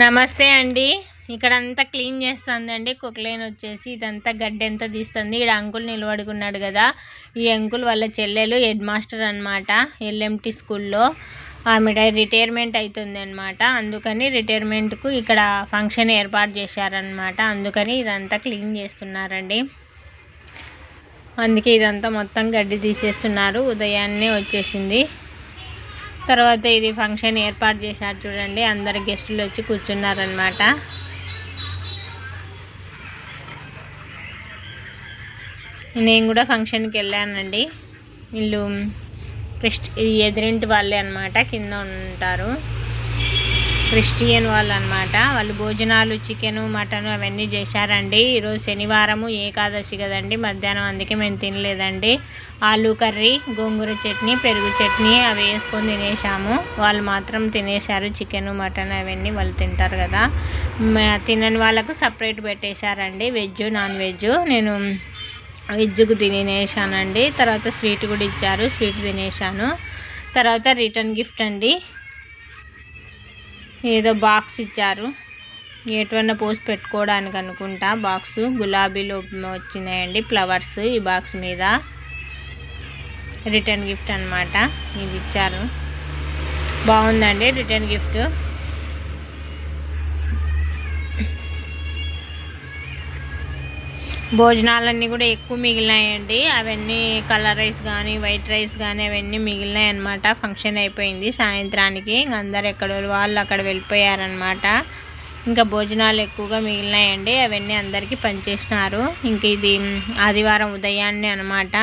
నమస్తే అండి. ఇక్కడంతా క్లీన్ చేస్తుందండి. కుక్లైన్ వచ్చేసి ఇదంతా గడ్డి ఎంత తీస్తుంది. ఇక్కడ అంకుల్ నిలబడుకున్నాడు కదా, ఈ అంకుల్ వాళ్ళ చెల్లెలు హెడ్ మాస్టర్ అనమాట ఎల్ఎంటీ స్కూల్లో. ఆమె రిటైర్మెంట్ అవుతుంది అనమాట. అందుకని రిటైర్మెంట్కు ఇక్కడ ఫంక్షన్ ఏర్పాటు చేశారనమాట. అందుకని ఇదంతా క్లీన్ చేస్తున్నారండి. అందుకే ఇదంతా మొత్తం గడ్డి తీసేస్తున్నారు. ఉదయాన్నే వచ్చేసింది. తర్వాత ఇది ఫంక్షన్ ఏర్పాటు చేశారు చూడండి. అందరు గెస్టులు వచ్చి కూర్చున్నారనమాట. నేను కూడా ఫంక్షన్కి వెళ్ళానండి. వీళ్ళు ఎదురింటి వాళ్ళే అనమాట, కింద ఉంటారు, క్రిస్టియన్ వాళ్ళు అనమాట. వాళ్ళు భోజనాలు చికెను మటను అవన్నీ చేశారండి. ఈరోజు శనివారము ఏకాదశి కదండి, మధ్యాహ్నం, అందుకే మేము తినలేదండి. ఆలు కర్రీ, గోంగూర చట్నీ, పెరుగు చట్నీ అవి వేసుకొని తినేసాము. వాళ్ళు మాత్రం తినేశారు. చికెను మటన్ అవన్నీ వాళ్ళు తింటారు కదా, తినని వాళ్ళకు సపరేట్ పెట్టేశారండి, వెజ్ నాన్ వెజ్. నేను వెజ్కు తినేసానండి. తర్వాత స్వీట్ కూడా ఇచ్చారు, స్వీట్ తినేసాను. తర్వాత రిటర్న్ గిఫ్ట్ అండి, ఏదో బాక్స్ ఇచ్చారు, ఎటువన్నా పోసి పెట్టుకోవడానికి అనుకుంటా. బాక్సు గులాబీలో వచ్చినాయండి ఫ్లవర్స్ ఈ బాక్స్ మీద. రిటర్న్ గిఫ్ట్ అనమాట, ఇది ఇచ్చారు. బాగుందండి రిటర్న్ గిఫ్ట్. భోజనాలన్నీ కూడా ఎక్కువ మిగిలినాయండి. అవన్నీ కలర్ రైస్ కానీ వైట్ రైస్ కానీ అవన్నీ మిగిలినాయి అనమాట. ఫంక్షన్ అయిపోయింది సాయంత్రానికి. ఇంక అందరు ఎక్కడ వాళ్ళు అక్కడ వెళ్ళిపోయారనమాట. ఇంకా భోజనాలు ఎక్కువగా మిగిలినాయండి. అవన్నీ అందరికీ పనిచేసినారు. ఇంక ఇది ఆదివారం ఉదయాన్నే అనమాట.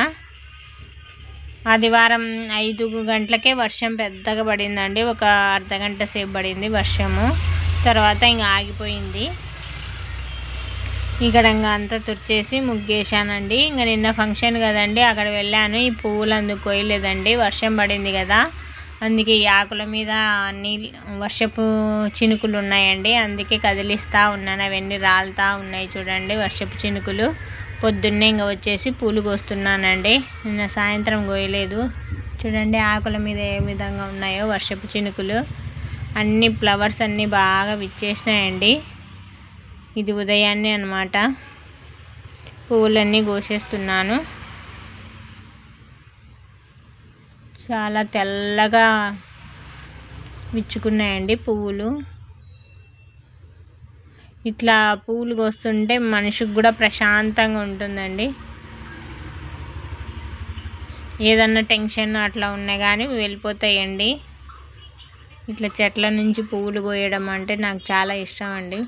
ఆదివారం 5 గంటలకే వర్షం పెద్దగా పడిందండి. ఒక అర్ధగంట సేపు పడింది వర్షము. తర్వాత ఇంకా ఆగిపోయింది. ఇక్కడ ఇంకా అంతా తుడిచేసి ముగ్గేసానండి. ఇంకా నిన్న ఫంక్షన్ కదండి, అక్కడ వెళ్ళాను. ఈ పువ్వులు అందుకు కోయలేదండి, వర్షం పడింది కదా. అందుకే ఈ ఆకుల మీద వర్షపు చినుకులు ఉన్నాయండి, అందుకే కదిలిస్తూ ఉన్నాను. అవన్నీ రాలుతూ ఉన్నాయి చూడండి వర్షపు చినుకులు. పొద్దున్నే ఇంకా వచ్చేసి పూలు కోస్తున్నానండి. నిన్న సాయంత్రం కోయలేదు. చూడండి ఆకుల మీద ఏ విధంగా ఉన్నాయో వర్షపు చినుకులు. అన్ని ఫ్లవర్స్ అన్నీ బాగా విచ్చేసినాయండి. ఇది ఉదయాన్నే అనమాట. పువ్వులన్నీ కోసేస్తున్నాను. చాలా తెల్లగా విచ్చుకున్నాయండి పువ్వులు. ఇట్లా పువ్వులు కోస్తుంటే మనిషికి కూడా ప్రశాంతంగా ఉంటుందండి. ఏదన్నా టెన్షన్ అట్లా ఉన్నా కానీ వెళ్ళిపోతాయండి. ఇట్లా చెట్ల నుంచి పువ్వులు కోయడం అంటే నాకు చాలా ఇష్టం అండి.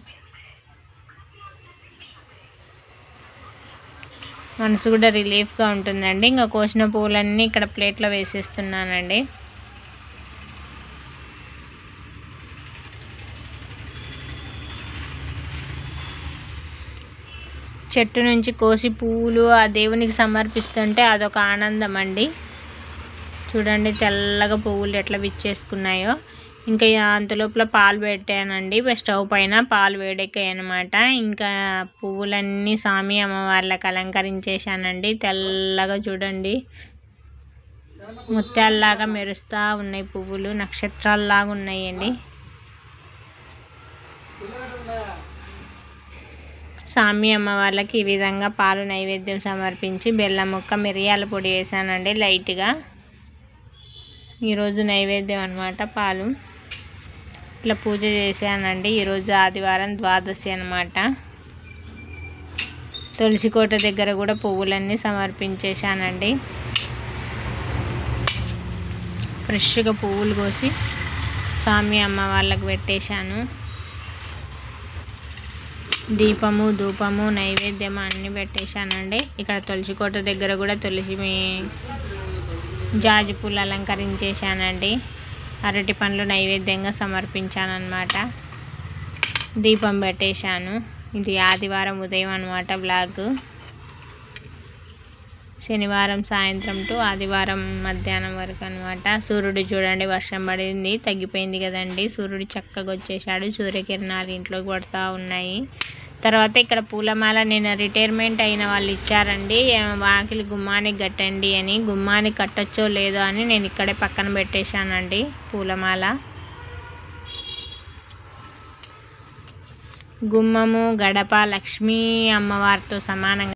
మనసు కూడా రిలీఫ్గా ఉంటుందండి. ఇంకా కోసిన పువ్వులన్నీ ఇక్కడ ప్లేట్లో వేసేస్తున్నానండి. చెట్టు నుంచి కోసి పువ్వులు ఆ దేవునికి సమర్పిస్తుంటే అదొక ఆనందం అండి. చూడండి తెల్లగా పువ్వులు ఎట్లా విచ్చేసుకున్నాయో. ఇంకా అంతలోపల పాలు పెట్టానండి స్టవ్ పైన. పాలు వేడెక్కాయి అనమాట. ఇంకా పువ్వులన్నీ స్వామి అమ్మవార్లకు అలంకరించేశానండి. తెల్లగా చూడండి ముత్యాలలాగా మెరుస్తూ ఉన్నాయి పువ్వులు, నక్షత్రాలలాగా ఉన్నాయండి. స్వామి అమ్మవార్లకి ఈ విధంగా పాలు నైవేద్యం సమర్పించి బెల్లం ముక్క మిరియాల పొడి వేసానండి లైట్గా. ఈరోజు నైవేద్యం అనమాట పాలు. ఇట్లా పూజ చేశానండి. ఈరోజు ఆదివారం ద్వాదశి అనమాట. తులసి కోట దగ్గర కూడా పువ్వులన్నీ సమర్పించేశానండి. ఫ్రెష్గా పువ్వులు కోసి స్వామి అమ్మ వాళ్ళకి పెట్టేశాను. దీపము ధూపము నైవేద్యము అన్నీ పెట్టేశానండి. ఇక్కడ తులసి కోట దగ్గర కూడా జాజి పూలు అలంకరించేశానండి. అరటి పండ్లు నైవేద్యంగా సమర్పించానన్నమాట. దీపం పెట్టేశాను. ఇది ఆదివారం ఉదయం అనమాట వ్లాగ్. శనివారం సాయంత్రం టు ఆదివారం మధ్యాహ్నం వరకు అనమాట. సూర్యుడు చూడండి, వర్షం పడింది తగ్గిపోయింది కదండి. సూర్యుడు చక్కగా వచ్చేసాడు. సూర్యకిరణాలు ఇంట్లోకి పడుతూ ఉన్నాయి. తర్వాత ఇక్కడ పూలమాల నేను రిటైర్మెంట్ అయిన వాళ్ళు ఇచ్చారండి. వాకిలి గుమ్మానికి కట్టండి అని. గుమ్మానికి కట్టచ్చో లేదో అని నేను ఇక్కడే పక్కన పెట్టేశానండి పూలమాల. గుమ్మము గడప లక్ష్మీ అమ్మవారితో సమానంగా